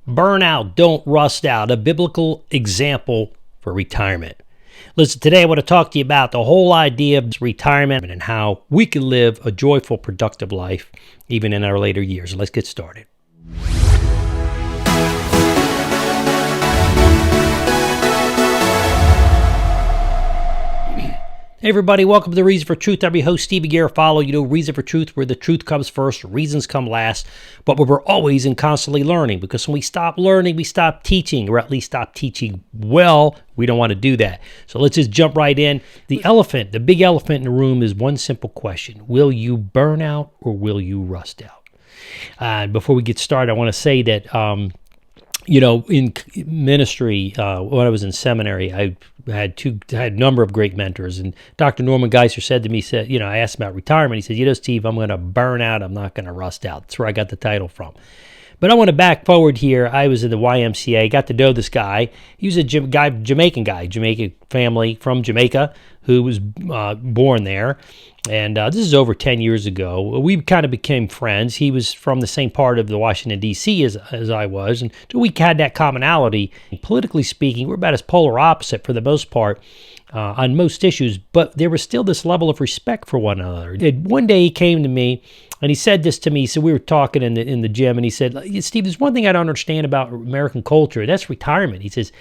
Burn out, don't rust out, a biblical example for retirement. Listen, today I want to talk to you about the whole idea of retirement and how we can live a joyful, productive life even in our later years. Let's get started. Hey everybody, welcome to the Reason for Truth. I'm your host, Stevie Garofalo. You know, Reason for Truth, where the truth comes first, reasons come last, but we're always and constantly learning, because when we stop learning, we stop teaching, or at least stop teaching well. We don't want to do that. So let's just jump right in. The big elephant in the room is one simple question. Will you burn out or will you rust out? And before we get started, I want to say that in ministry, when I was in seminary, I had a number of great mentors. And Dr. Norman Geisler said to me, I asked about retirement. He said, Steve, I'm going to burn out. I'm not going to rust out. That's where I got the title from. But I want to back forward here. I was in the YMCA, got to know this guy. He was a Jamaican family from Jamaica who was born there. And this is over 10 years ago. We kind of became friends. He was from the same part of the Washington, D.C. as I was. And so we had that commonality. Politically speaking, we're about as polar opposite for the most part on most issues. But there was still this level of respect for one another. And one day he came to me and he said this to me. So we were talking in the gym, and he said, Steve, there's one thing I don't understand about American culture. That's retirement. He says,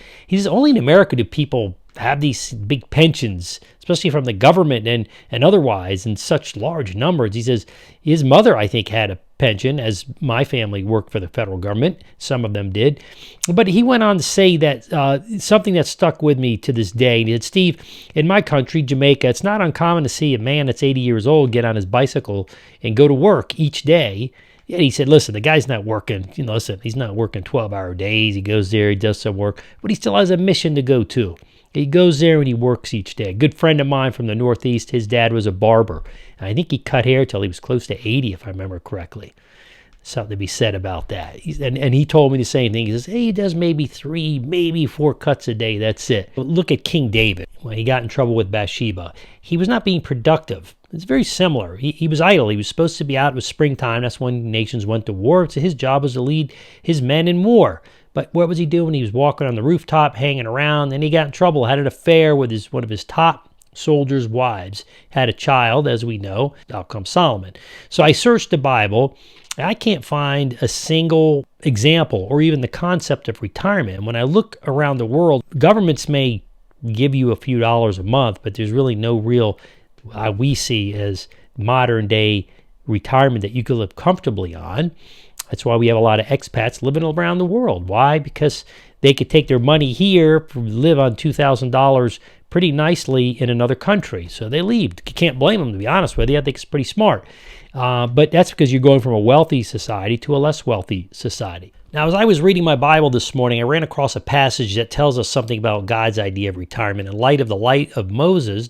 only in America do people have these big pensions, especially from the government and otherwise in such large numbers. He says his mother, I think, had a pension, as my family worked for the federal government. Some of them did. But he went on to say that something that stuck with me to this day. He said, Steve, in my country, Jamaica, it's not uncommon to see a man that's 80 years old get on his bicycle and go to work each day. Yeah, he said, listen, the guy's not working, he's not working 12-hour days. He goes there, he does some work, but he still has a mission to go to. He goes there and he works each day. A good friend of mine from the Northeast, his dad was a barber. And I think he cut hair till he was close to 80, if I remember correctly. Something to be said about that. And he told me the same thing. He says, he does maybe 3, maybe 4 cuts a day. That's it. But look at King David. When he got in trouble with Bathsheba, he was not being productive. It's very similar. He was idle. He was supposed to be out. It was springtime. That's when nations went to war. So his job was to lead his men in war. But what was he doing? He was walking on the rooftop, hanging around. Then he got in trouble, had an affair with one of his top soldiers' wives, had a child, as we know. Out comes Solomon. So I searched the Bible. I can't find a single example or even the concept of retirement. And when I look around the world, governments may give you a few dollars a month, but there's really no real, we see as modern day retirement that you could live comfortably on. That's why we have a lot of expats living around the world. Why? Because they could take their money here, live on $2,000 pretty nicely in another country. So they leave. You can't blame them, to be honest with you. I think it's pretty smart. But that's because you're going from a wealthy society to a less wealthy society. Now, as I was reading my Bible this morning, I ran across a passage that tells us something about God's idea of retirement in light of the life of Moses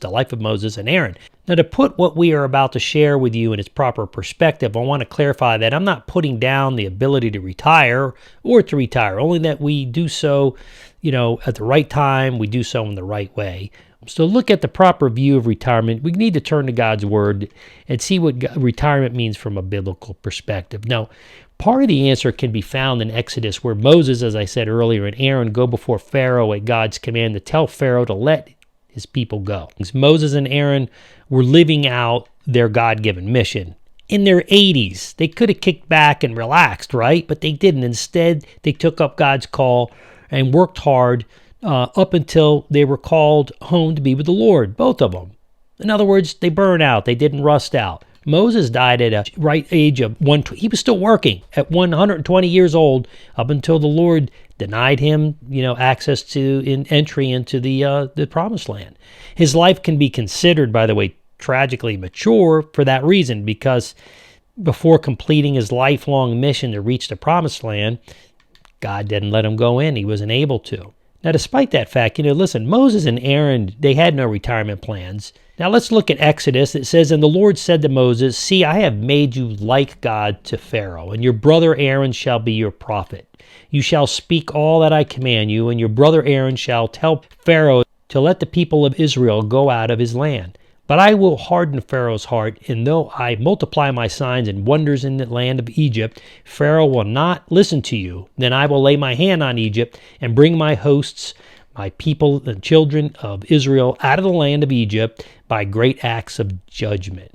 and Aaron. Now, to put what we are about to share with you in its proper perspective, I want to clarify that I'm not putting down the ability to retire or to retire, only that we do so, at the right time, we do so in the right way. So look at the proper view of retirement. We need to turn to God's Word and see what retirement means from a biblical perspective. Now, part of the answer can be found in Exodus, where Moses, as I said earlier, and Aaron go before Pharaoh at God's command to tell Pharaoh to let his people go. Moses and Aaron were living out their God-given mission. In their 80s, they could have kicked back and relaxed, right? But they didn't. Instead, they took up God's call and worked hard up until they were called home to be with the Lord, both of them. In other words, they burned out. They didn't rust out. Moses died at a ripe age of 120. He was still working at 120 years old up until the Lord denied him, access to entry into the promised land. His life can be considered, by the way, tragically mature for that reason, because before completing his lifelong mission to reach the promised land, God didn't let him go in. He wasn't able to. Now, despite that fact, listen, Moses and Aaron, they had no retirement plans. Now, let's look at Exodus. It says, and the Lord said to Moses, see, I have made you like God to Pharaoh, and your brother Aaron shall be your prophet. You shall speak all that I command you, and your brother Aaron shall tell Pharaoh to let the people of Israel go out of his land. But I will harden Pharaoh's heart, and though I multiply my signs and wonders in the land of Egypt, Pharaoh will not listen to you. Then I will lay my hand on Egypt and bring my hosts, my people, the children of Israel, out of the land of Egypt by great acts of judgment.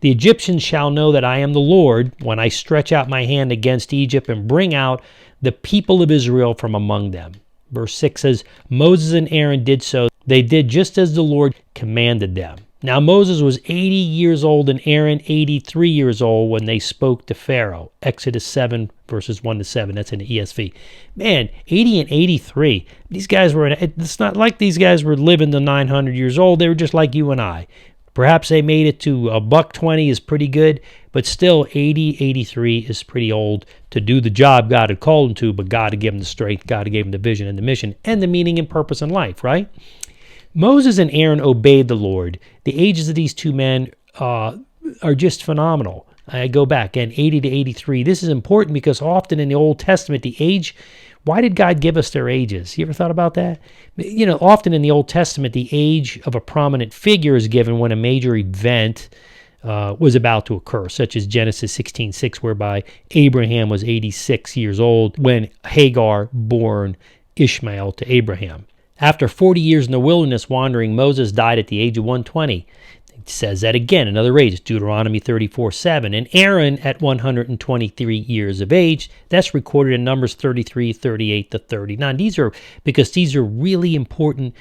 The Egyptians shall know that I am the Lord when I stretch out my hand against Egypt and bring out the people of Israel from among them. Verse 6 says, Moses and Aaron did so. They did just as the Lord commanded them. Now Moses was 80 years old and Aaron 83 years old when they spoke to Pharaoh. Exodus 7 verses 1 to 7. That's in the ESV. Man, 80 and 83. These guys were, it's not like these guys were living to 900 years old. They were just like you and I. Perhaps they made it to $120 is pretty good, but still 80, 83 is pretty old to do the job God had called them to, but God had given them the strength, God had given them the vision and the mission and the meaning and purpose in life, right? Moses and Aaron obeyed the Lord. The ages of these two men are just phenomenal. I go back, and 80 to 83. This is important because often in the Old Testament, the age, why did God give us their ages? You ever thought about that? You know, often in the Old Testament, the age of a prominent figure is given when a major event was about to occur, such as Genesis 16:6, whereby Abraham was 86 years old when Hagar bore Ishmael to Abraham. After 40 years in the wilderness wandering, Moses died at the age of 120. It says that again, another age, Deuteronomy 34:7. And Aaron at 123 years of age. That's recorded in Numbers 33, 38 to 39. These are really important.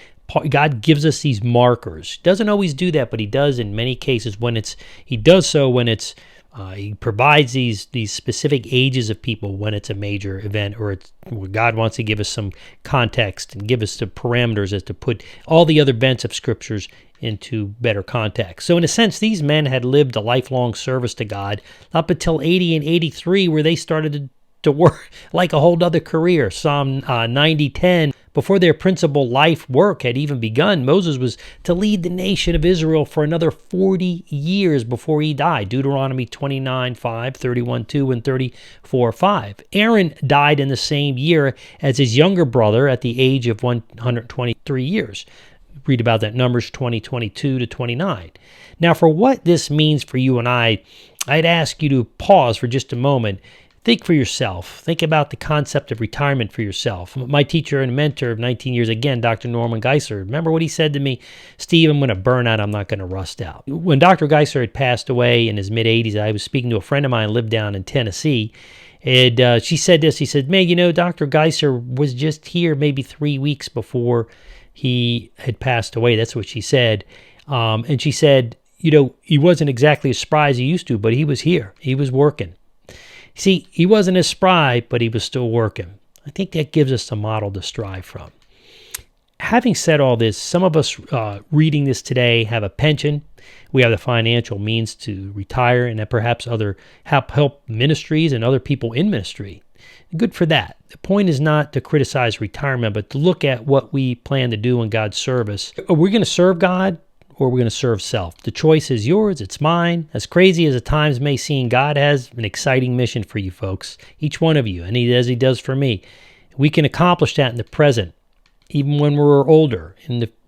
God gives us these markers. Doesn't always do that, but he does in many cases he provides these specific ages of people when it's a major event or it's where God wants to give us some context and give us the parameters as to put all the other events of scriptures into better context. So in a sense, these men had lived a lifelong service to God up until 80 and 83 where they started to work like a whole other career. Psalm 90:10, before their principal life work had even begun, Moses was to lead the nation of Israel for another 40 years before he died. Deuteronomy 29:5, 31:2, and 34:5. Aaron died in the same year as his younger brother at the age of 123 years. Read about that, Numbers 20:22 to 29. Now, for what this means for you and I'd ask you to pause for just a moment. Think for yourself. Think about the concept of retirement for yourself. My teacher and mentor of 19 years, again, Dr. Norman Geisler, remember what he said to me? Steve, I'm going to burn out. I'm not going to rust out. When Dr. Geisler had passed away in his mid-80s, I was speaking to a friend of mine who lived down in Tennessee, and she said this. He said, man, Dr. Geisler was just here maybe 3 weeks before he had passed away. That's what she said. And she said, he wasn't exactly as spry as he used to, but he was here. He was working. See, he wasn't as spry, but he was still working. I think that gives us a model to strive from. Having said all this, some of us reading this today have a pension. We have the financial means to retire and perhaps other help ministries and other people in ministry. Good for that. The point is not to criticize retirement, but to look at what we plan to do in God's service. Are we going to serve God? Or we're going to serve self. The choice is yours. It's mine. As crazy as the times may seem, God has an exciting mission for you folks, each one of you, and as he does for me. We can accomplish that in the present, even when we're older.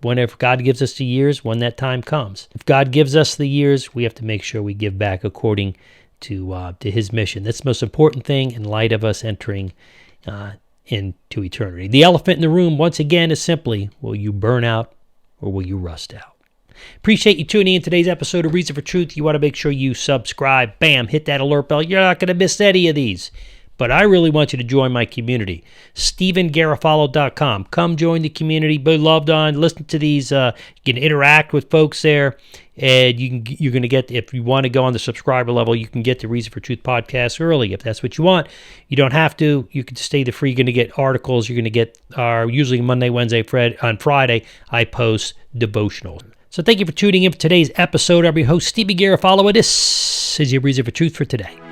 Whenever God gives us the years, when that time comes. If God gives us the years, we have to make sure we give back according to his mission. That's the most important thing in light of us entering into eternity. The elephant in the room, once again, is simply, will you burn out or will you rust out? Appreciate you tuning in today's episode of Reason for Truth. You want to make sure you subscribe. Bam, hit that alert bell. You're not going to miss any of these. But I really want you to join my community. StephenGarofalo.com. Come join the community. Be loved on. Listen to these. You can interact with folks there. And you're going to get, if you want to go on the subscriber level, you can get the Reason for Truth podcast early if that's what you want. You don't have to. You can stay the free. You're going to get articles. You're going to get usually Monday, Wednesday, on Friday, I post devotionals. So thank you for tuning in for today's episode. I'm your host, Stevie Garofalo. This is your Reason for Truth for today.